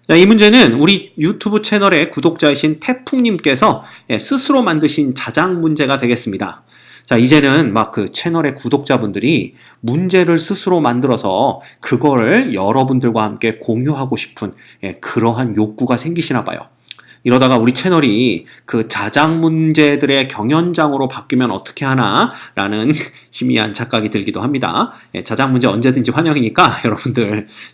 자, 이 문제는 우리 유튜브 채널의 구독자이신 태풍님께서 스스로 만드신 자작 문제가 되겠습니다. 자, 이제는 막 그 채널의 구독자분들이 문제를 스스로 만들어서 그거를 여러분들과 함께 공유하고 싶은 그러한 욕구가 생기시나 봐요. 이러다가 우리 채널이 그 자작 문제들의 경연장으로 바뀌면 어떻게 하나 라는 희미한 착각이 들기도 합니다. 자작 문제 언제든지 환영이니까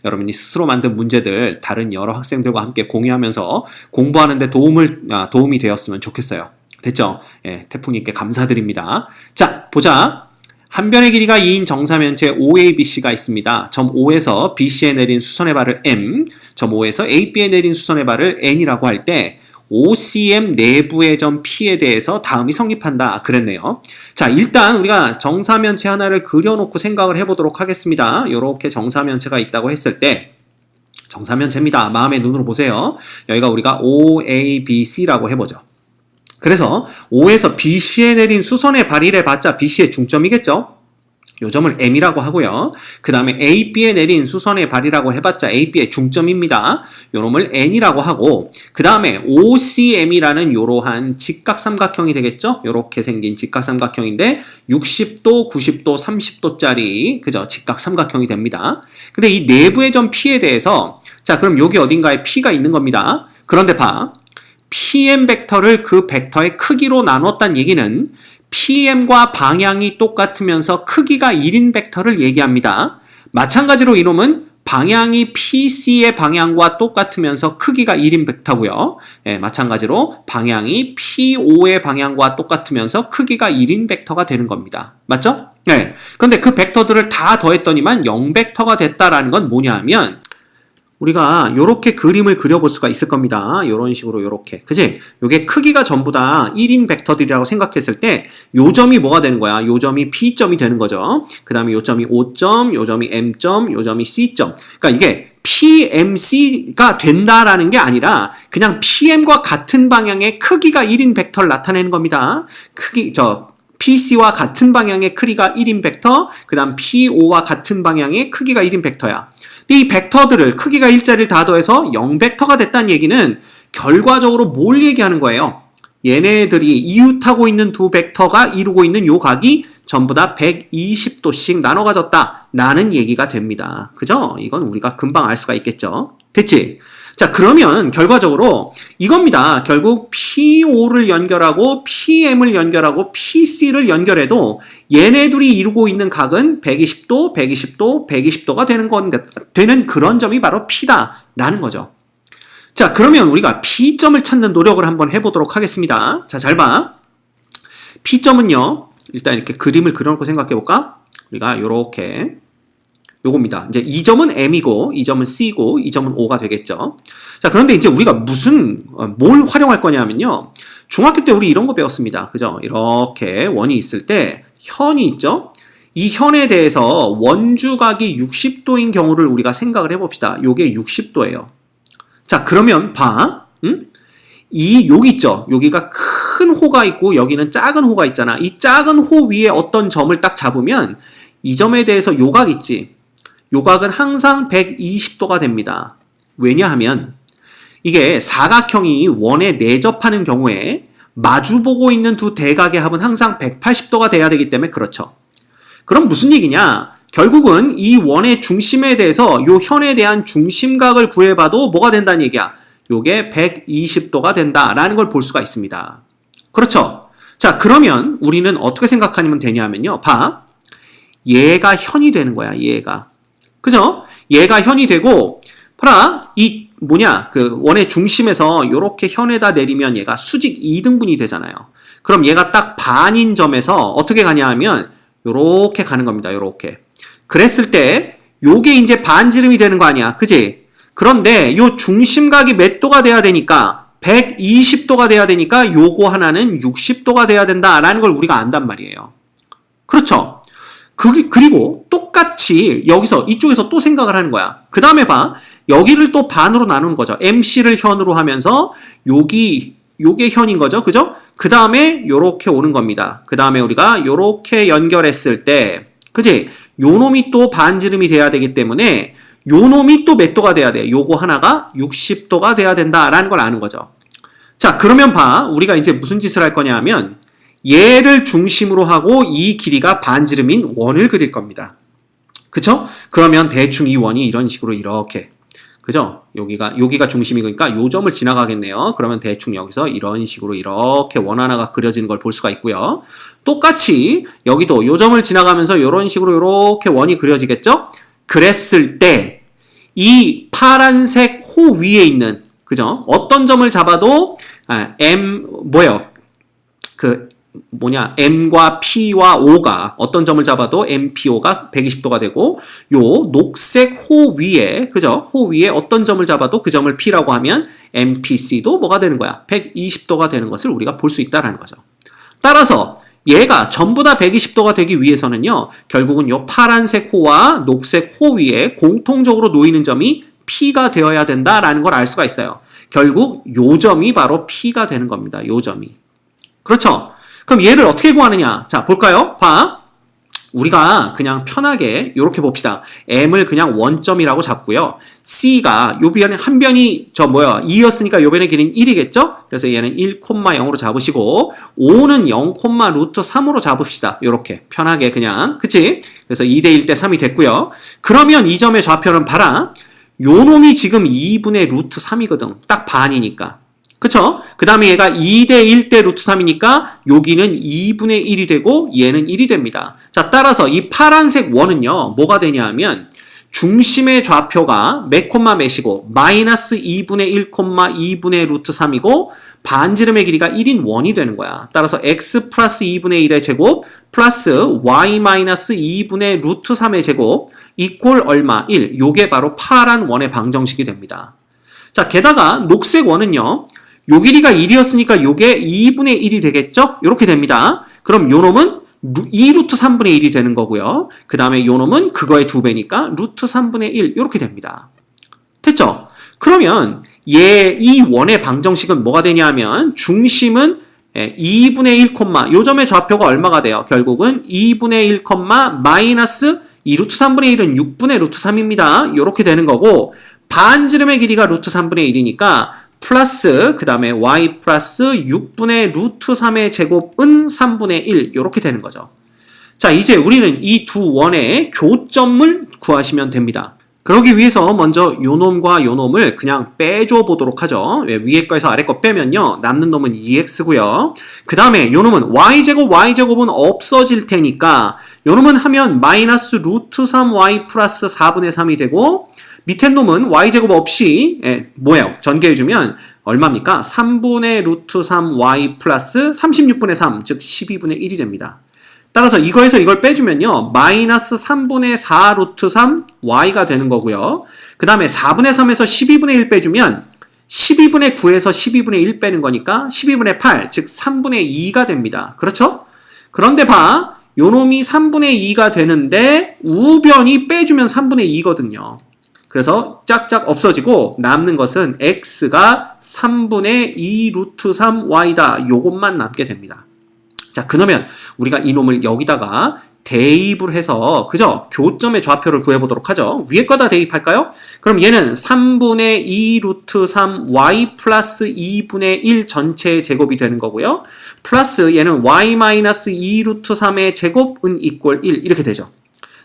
여러분이 스스로 만든 문제들 다른 여러 학생들과 함께 공유하면서 공부하는데 도움이 되었으면 좋겠어요. 됐죠? 태풍님께 감사드립니다. 자, 보자. 한 변의 길이가 2인 정사면체 OABC가 있습니다. 점 O에서 BC에 내린 수선의 발을 M, 점 O에서 AB에 내린 수선의 발을 N이라고 할 때 OCM 내부의 점 P에 대해서 다음이 성립한다 그랬네요. 자, 일단 우리가 정사면체 하나를 그려놓고 생각을 해보도록 하겠습니다. 이렇게 정사면체가 있다고 했을 때 정사면체입니다. 마음의 눈으로 보세요. 여기가 우리가 OABC라고 해보죠. 그래서 O에서 BC에 내린 수선의 발이래 봤자 BC의 중점이겠죠? 요 점을 M이라고 하고요. 그 다음에 AB에 내린 수선의 발이라고 해봤자 AB의 중점입니다. 요 놈을 N이라고 하고 그 다음에 OCM이라는 요러한 직각삼각형이 되겠죠? 요렇게 생긴 직각삼각형인데 60도, 90도, 30도짜리 그죠? 직각삼각형이 됩니다. 근데 이 내부의 점 P에 대해서 자, 그럼 여기 어딘가에 P가 있는 겁니다. 그런데 봐. PM 벡터를 그 벡터의 크기로 나눴다는 얘기는 PM과 방향이 똑같으면서 크기가 1인 벡터를 얘기합니다. 마찬가지로 이놈은 방향이 PC의 방향과 똑같으면서 크기가 1인 벡터고요. 마찬가지로 방향이 PO의 방향과 똑같으면서 크기가 1인 벡터가 되는 겁니다. 맞죠? 네. 그런데 그 벡터들을 다 더했더니만 0벡터가 됐다라는 건 뭐냐 하면 우리가 요렇게 그림을 그려볼 수가 있을 겁니다. 요런 식으로 요렇게. 그지? 요게 크기가 전부 다 1인 벡터들이라고 생각했을 때 요 점이 뭐가 되는 거야? 요 점이 P점이 되는 거죠. 그 다음에 요 점이 O점, 요 점이 M점, 요 점이 C점. 그러니까 이게 PMC가 된다라는 게 아니라 그냥 PM과 같은 방향의 크기가 1인 벡터를 나타내는 겁니다. PC와 같은 방향의 크기가 1인 벡터, 그 다음 PO와 같은 방향의 크기가 1인 벡터야. 이 벡터들을 크기가 일자리를 다 더해서 0벡터가 됐다는 얘기는 결과적으로 뭘 얘기하는 거예요? 얘네들이 이웃하고 있는 두 벡터가 이루고 있는 요 각이 전부 다 120도씩 나눠 가졌다 라는 얘기가 됩니다. 그죠? 이건 우리가 금방 알 수가 있겠죠? 됐지? 자, 그러면 결과적으로 이겁니다. 결국 PO를 연결하고 PM을 연결하고 PC를 연결해도 얘네 둘이 이루고 있는 각은 120도, 120도, 120도가 되는 그런 점이 바로 P다라는 거죠. 자, 그러면 우리가 P점을 찾는 노력을 한번 해보도록 하겠습니다. 자, 잘 봐. P점은요. 일단 이렇게 그림을 그려놓고 생각해볼까? 우리가 요렇게 요겁니다. 이제 이 점은 M이고 이 점은 C고 이 점은 O가 되겠죠. 자, 그런데 이제 우리가 뭘 활용할 거냐면요. 중학교 때 우리 이런 거 배웠습니다. 그죠? 이렇게 원이 있을 때 현이 있죠? 이 현에 대해서 원주각이 60도인 경우를 우리가 생각을 해봅시다. 요게 60도예요. 자, 그러면 봐. 여기 있죠? 여기가 큰 호가 있고 여기는 작은 호가 있잖아. 이 작은 호 위에 어떤 점을 딱 잡으면 이 점에 대해서 요각 있지? 요각은 항상 120도가 됩니다. 왜냐하면 이게 사각형이 원에 내접하는 경우에 마주보고 있는 두 대각의 합은 항상 180도가 돼야 되기 때문에 그렇죠. 그럼 무슨 얘기냐? 결국은 이 원의 중심에 대해서 요 현에 대한 중심각을 구해봐도 뭐가 된다는 얘기야? 요게 120도가 된다라는 걸 볼 수가 있습니다. 그렇죠? 자, 그러면 우리는 어떻게 생각하면 되냐면요. 봐. 얘가 현이 되는 거야, 얘가. 그죠? 얘가 현이 되고, 봐라, 그 원의 중심에서 요렇게 현에다 내리면 얘가 수직 2등분이 되잖아요. 그럼 얘가 딱 반인 점에서 어떻게 가냐 하면, 요렇게 가는 겁니다, 요렇게. 그랬을 때, 요게 이제 반지름이 되는 거 아니야, 그지? 그런데 요 중심각이 몇 도가 돼야 되니까, 120도가 돼야 되니까 요거 하나는 60도가 돼야 된다라는 걸 우리가 안단 말이에요. 그렇죠? 그리고 똑같이 여기서 이쪽에서 또 생각을 하는 거야. 그 다음에 봐. 여기를 또 반으로 나누는 거죠. MC를 현으로 하면서 요게 현인 거죠. 그죠? 그 다음에 요렇게 오는 겁니다. 그 다음에 우리가 요렇게 연결했을 때 그지? 요 놈이 또 반지름이 돼야 되기 때문에 요 놈이 또 몇 도가 돼야 돼? 요거 하나가 60도가 돼야 된다라는 걸 아는 거죠. 자, 그러면 봐. 우리가 이제 무슨 짓을 할 거냐 하면 얘를 중심으로 하고 이 길이가 반지름인 원을 그릴 겁니다. 그쵸? 그러면 대충 이 원이 이런 식으로 이렇게, 그죠? 여기가 중심이니까 요 점을 지나가겠네요. 그러면 대충 여기서 이런 식으로 이렇게 원 하나가 그려지는 걸 볼 수가 있고요. 똑같이 여기도 요 점을 지나가면서 이런 식으로 이렇게 원이 그려지겠죠? 그랬을 때 이 파란색 호 위에 있는, 그죠? 어떤 점을 잡아도 M과 P와 O가 어떤 점을 잡아도 MPO가 120도가 되고, 요 녹색 호 위에, 그죠? 호 위에 어떤 점을 잡아도 그 점을 P라고 하면 MPC도 뭐가 되는 거야? 120도가 되는 것을 우리가 볼 수 있다는 거죠. 따라서 얘가 전부 다 120도가 되기 위해서는요, 결국은 요 파란색 호와 녹색 호 위에 공통적으로 놓이는 점이 P가 되어야 된다라는 걸 알 수가 있어요. 결국 요 점이 바로 P가 되는 겁니다. 요 점이. 그렇죠? 그럼 얘를 어떻게 구하느냐? 자, 볼까요? 봐. 우리가 그냥 편하게 이렇게 봅시다. M을 그냥 원점이라고 잡고요. C가 요 변에 한 변이 2였으니까 요 변의 길이는 1이겠죠? 그래서 얘는 1,0로 잡으시고, O는 0,√3으로 잡읍시다. 요렇게 편하게 그냥, 그치? 그래서 2대1 대 3이 됐고요. 그러면 이 점의 좌표는 봐라. 요 놈이 지금 2분의 루트 3이거든. 딱 반이니까. 그쵸? 그 다음에 얘가 2대1 대 루트 3이니까 여기는 2분의 1이 되고 얘는 1이 됩니다. 자, 따라서 이 파란색 원은요, 뭐가 되냐 하면 중심의 좌표가 몇 콤마 몇이고 마이너스 2분의 1, 2분의 루트 3이고 반지름의 길이가 1인 원이 되는 거야. 따라서 x 플러스 2분의 1의 제곱 플러스 y 마이너스 2분의 루트 3의 제곱 이꼴 얼마? 1. 요게 바로 파란 원의 방정식이 됩니다. 자, 게다가 녹색 원은요, 요 길이가 1이었으니까 요게 2분의 1이 되겠죠? 이렇게 됩니다. 그럼 요 놈은 2루트 3분의 1이 되는 거고요. 그 다음에 요 놈은 그거의 2배니까 루트 3분의 1 이렇게 됩니다. 됐죠? 그러면 이 원의 방정식은 뭐가 되냐 하면 중심은 2분의 1, 요 점의 좌표가 얼마가 돼요? 결국은 2분의 1, 마이너스 이 루트 3분의 1은 6분의 루트 3입니다. 이렇게 되는 거고 반지름의 길이가 루트 3분의 1이니까 플러스 그 다음에 y 플러스 6분의 루트 3의 제곱은 3분의 1 이렇게 되는 거죠. 자, 이제 우리는 이 두 원의 교점을 구하시면 됩니다. 그러기 위해서 먼저 요 놈과 요 놈을 그냥 빼줘 보도록 하죠. 위에 거에서 아래 거 빼면요, 남는 놈은 2x고요. 그 다음에 요 놈은 y제곱은 없어질 테니까 요 놈은 하면 마이너스 루트 3y 플러스 4분의 3이 되고, 밑에 놈은 y제곱 없이 뭐예요? 전개해주면 얼마입니까? 3분의 루트 3y 플러스 36분의 3, 즉 12분의 1이 됩니다. 따라서 이거에서 이걸 빼주면요, 마이너스 3분의 4 루트 3 y가 되는 거고요. 그 다음에 4분의 3에서 12분의 1 빼주면 12분의 9에서 12분의 1 빼는 거니까 12분의 8, 즉 3분의 2가 됩니다. 그렇죠? 그런데 봐, 요 놈이 3분의 2가 되는데 우변이 빼주면 3분의 2거든요. 그래서 짝짝 없어지고 남는 것은 x가 3분의 2 루트 3y다. 요것만 남게 됩니다. 자, 그러면 우리가 이놈을 여기다가 대입을 해서, 그죠? 교점의 좌표를 구해보도록 하죠. 위에 거다 대입할까요? 그럼 얘는 3분의 2 루트 3 y 플러스 2분의 1 전체의 제곱이 되는 거고요. 플러스 얘는 y 마이너스 2 루트 3의 제곱은 이꼴 1 이렇게 되죠.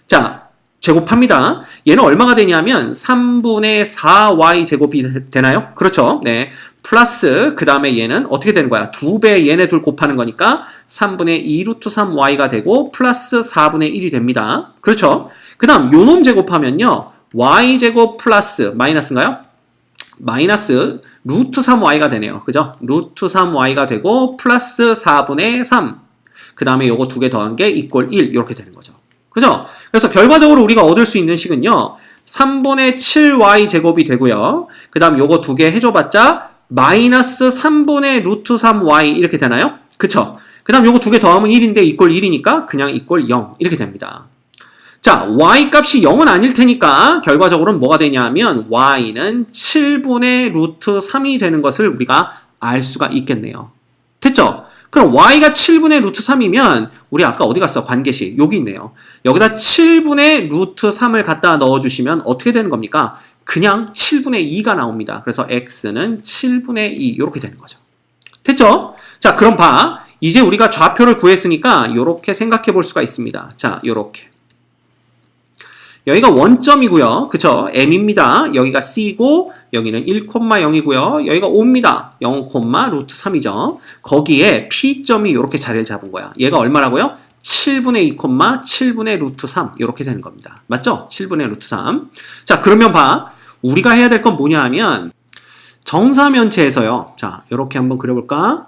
자, 제곱합니다. 얘는 얼마가 되냐면 3분의 4y 제곱이 되나요? 그렇죠. 네. 플러스 그 다음에 얘는 어떻게 되는 거야? 2배 얘네 둘 곱하는 거니까 3분의 2 루트 3y가 되고 플러스 4분의 1이 됩니다. 그렇죠. 그 다음 요놈 제곱하면요, y제곱 플러스 마이너스인가요? 마이너스 루트 3y가 되네요. 그죠? 루트 3y가 되고 플러스 4분의 3. 그 다음에 요거 두 개 더한 게 이꼴 1 이렇게 되는 거죠. 그죠? 그래서 결과적으로 우리가 얻을 수 있는 식은요, 3분의 7y 제곱이 되고요. 그 다음 요거 두 개 해줘봤자 마이너스 3분의 루트 3y 이렇게 되나요? 그쵸? 그 다음 요거 두 개 더하면 1인데 이꼴 1이니까 그냥 이꼴 0 이렇게 됩니다. 자, y 값이 0은 아닐 테니까 결과적으로는 뭐가 되냐 하면 y는 7분의 루트 3이 되는 것을 우리가 알 수가 있겠네요. 됐죠? 그럼 y가 7분의 루트 3이면 우리 아까 어디 갔어? 관계식. 여기 있네요. 여기다 7분의 루트 3을 갖다 넣어주시면 어떻게 되는 겁니까? 그냥 7분의 2가 나옵니다. 그래서 x는 7분의 2 이렇게 되는 거죠. 됐죠? 자, 그럼 봐. 이제 우리가 좌표를 구했으니까 이렇게 생각해 볼 수가 있습니다. 자, 이렇게. 여기가 원점이고요. 그쵸? m입니다. 여기가 c고 여기는 1,0이고요. 여기가 5입니다. 0, 루트 3이죠. 거기에 p점이 이렇게 자리를 잡은 거야. 얘가 얼마라고요? 7분의 2, 7분의 루트 3 이렇게 되는 겁니다. 맞죠? 7분의 루트 3. 자, 그러면 봐. 우리가 해야 될 건 뭐냐 하면 정사면체에서요. 자, 이렇게 한번 그려볼까?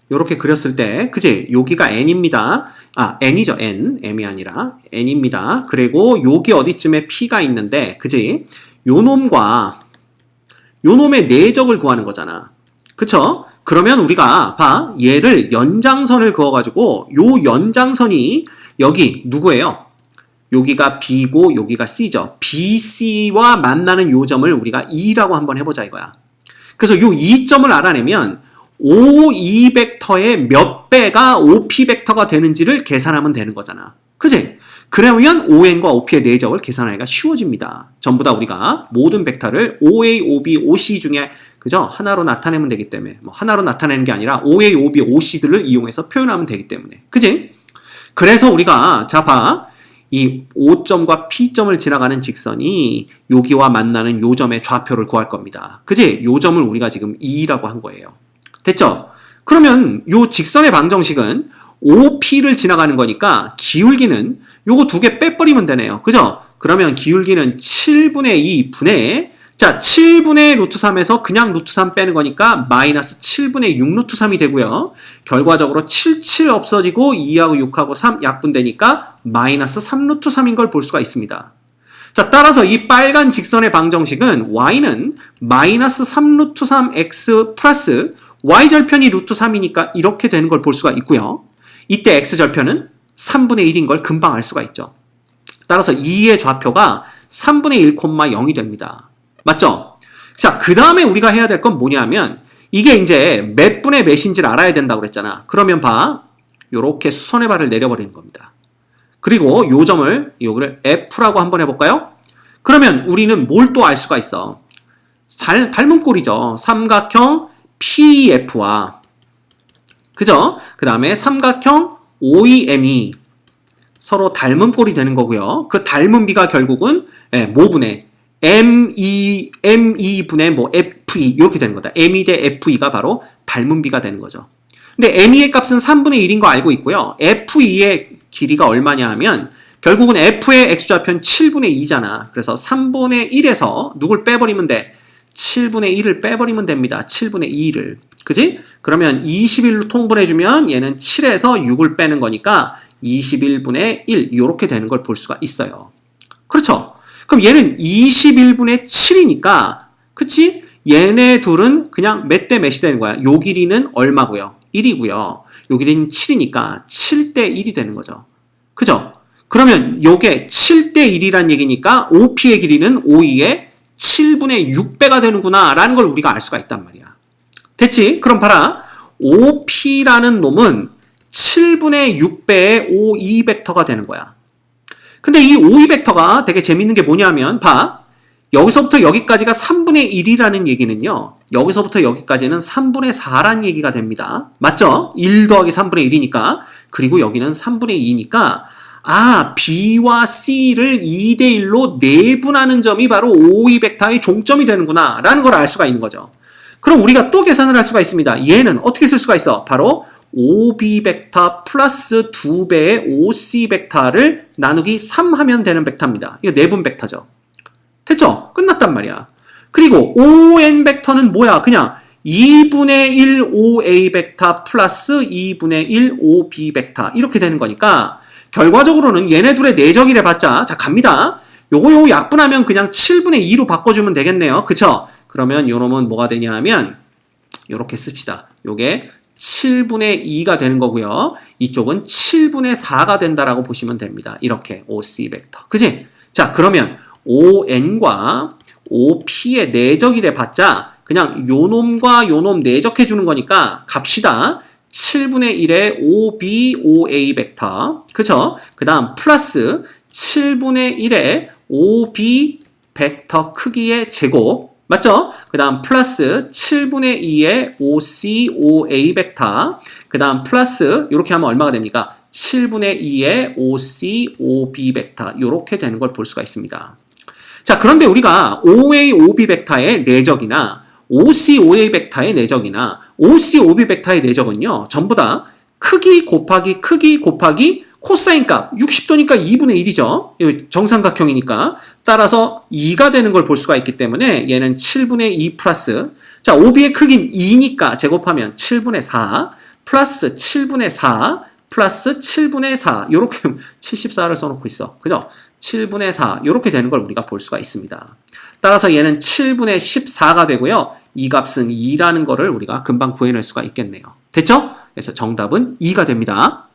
이렇게 그렸을 때, 그지? 여기가 n입니다. 아, n이죠, n. m이 아니라 n입니다. 그리고 여기 어디쯤에 p가 있는데, 그지? 요 놈과 요 놈의 내적을 구하는 거잖아. 그쵸? 그러면 우리가 봐, 얘를 연장선을 그어가지고 요 연장선이 여기 누구예요? 여기가 B고 여기가 C죠. BC와 만나는 요 점을 우리가 E라고 한번 해보자 이거야. 그래서 요 E점을 알아내면 OE 벡터의 몇 배가 OP 벡터가 되는지를 계산하면 되는 거잖아. 그치? 그러면 ON과 OP의 내적을 계산하기가 쉬워집니다. 전부 다 우리가 모든 벡터를 OA, OB, OC 중에 그죠? 하나로 나타내면 되기 때문에 뭐 하나로 나타내는 게 아니라 OA, OB, OC들을 이용해서 표현하면 되기 때문에 그치? 그래서 우리가 자 봐. 이 O점과 P점을 지나가는 직선이 여기와 만나는 요 점의 좌표를 구할 겁니다. 그치? 요 점을 우리가 지금 E라고 한 거예요. 됐죠? 그러면 요 직선의 방정식은 OP를 지나가는 거니까 기울기는 요거 두 개 빼버리면 되네요. 그죠? 그러면 기울기는 7분의 2 분의 자 7분의 루트 3에서 그냥 루트 3 빼는 거니까 마이너스 7분의 6 루트 3이 되고요. 결과적으로 7 없어지고 2하고 6하고 3 약분되니까 마이너스 3 루트 3인 걸 볼 수가 있습니다. 자, 따라서 이 빨간 직선의 방정식은 y는 마이너스 3 루트 3x 플러스 y절편이 루트 3이니까 이렇게 되는 걸 볼 수가 있고요. 이때 x절편은 3분의 1인 걸 금방 알 수가 있죠. 따라서 2의 좌표가 3분의 1,0이 됩니다. 맞죠? 자, 그 다음에 우리가 해야 될 건 뭐냐면 이게 이제 몇 분의 몇인지를 알아야 된다고 그랬잖아. 그러면 봐. 요렇게 수선의 발을 내려버리는 겁니다. 그리고 요 점을 요거를 F라고 한번 해볼까요? 그러면 우리는 뭘 또 알 수가 있어. 닮은 꼴이죠. 삼각형 PF와 그죠? 그 다음에 삼각형 OEM이 서로 닮은 꼴이 되는 거고요. 그 닮은 비가 결국은 뭐분의 ME 분의 뭐 FE 이렇게 되는 거다. ME 대 FE가 바로 닮은 비가 되는 거죠. 근데 ME의 값은 3분의 1인 거 알고 있고요. FE의 길이가 얼마냐 하면 결국은 F의 x좌표는 7분의 2잖아. 그래서 3분의 1에서 누굴 빼버리면 돼? 7분의 1을 빼버리면 됩니다. 7분의 2를. 그지? 그러면 21로 통분해주면 얘는 7에서 6을 빼는 거니까 21분의 1 이렇게 되는 걸 볼 수가 있어요. 그렇죠? 그럼 얘는 21분의 7이니까 그치? 얘네 둘은 그냥 몇 대 몇이 되는 거야. 요 길이는 얼마고요? 1이고요. 요 길이는 7이니까 7대 1이 되는 거죠. 그죠? 그러면 요게 7대 1이란 얘기니까 OP의 길이는 OE의 7분의 6배가 되는구나 라는 걸 우리가 알 수가 있단 말이야. 됐지? 그럼 봐라. OP라는 놈은 7분의 6배의 OE 벡터가 되는 거야. 근데 이 OE 벡터가 되게 재밌는 게 뭐냐면 봐. 여기서부터 여기까지가 3분의 1이라는 얘기는요. 여기서부터 여기까지는 3분의 4라는 얘기가 됩니다. 맞죠? 1 더하기 3분의 1이니까. 그리고 여기는 3분의 2니까 아, B와 C를 2대 1로 내분하는 점이 바로 OE 벡터의 종점이 되는구나 라는 걸 알 수가 있는 거죠. 그럼 우리가 또 계산을 할 수가 있습니다. 얘는 어떻게 쓸 수가 있어? 바로 OB 벡터 플러스 2배의 OC 벡터를 나누기 3 하면 되는 벡터입니다. 이거 내분 벡터죠. 됐죠? 끝났단 말이야. 그리고 ON 벡터는 뭐야? 그냥 2분의 1 OA 벡터 플러스 2분의 1 OB 벡터 이렇게 되는 거니까 결과적으로는 얘네 둘의 내적이래 봤자 자 갑니다. 요거 약분하면 그냥 7분의 2로 바꿔주면 되겠네요. 그쵸? 그러면 요 놈은 뭐가 되냐 하면 요렇게 씁시다. 요게 7분의 2가 되는 거고요. 이쪽은 7분의 4가 된다라고 보시면 됩니다. 이렇게 OC 벡터. 그치? 자 그러면 ON과 OP의 내적이래 봤자 그냥 요놈과 요놈 내적해 주는 거니까 갑시다. 7분의 1의 OB, OA 벡터. 그죠? 그 다음 플러스 7분의 1의 OB 벡터 크기의 제곱. 맞죠? 그 다음 플러스 7분의 2의 OC, OA 벡터. 그 다음 플러스 이렇게 하면 얼마가 됩니까? 7분의 2의 OC, OB 벡터. 이렇게 되는 걸 볼 수가 있습니다. 자, 그런데 우리가 OA, OB 벡터의 내적이나 OC, OA 벡터의 내적이나 OC, OB 벡터의 내적은요. 전부 다 크기 곱하기 코사인 값 60도니까 2분의 1이죠. 정삼각형이니까. 따라서 2가 되는 걸 볼 수가 있기 때문에 얘는 7분의 2 플러스 자, OB의 크기는 2니까 제곱하면 7분의 4 플러스 7분의 4 플러스 7분의 4 요렇게 74를 써놓고 있어. 그죠? 7분의 4 요렇게 되는 걸 우리가 볼 수가 있습니다. 따라서 얘는 7분의 14가 되고요. 이 값은 2라는 거를 우리가 금방 구해낼 수가 있겠네요. 됐죠? 그래서 정답은 2가 됩니다.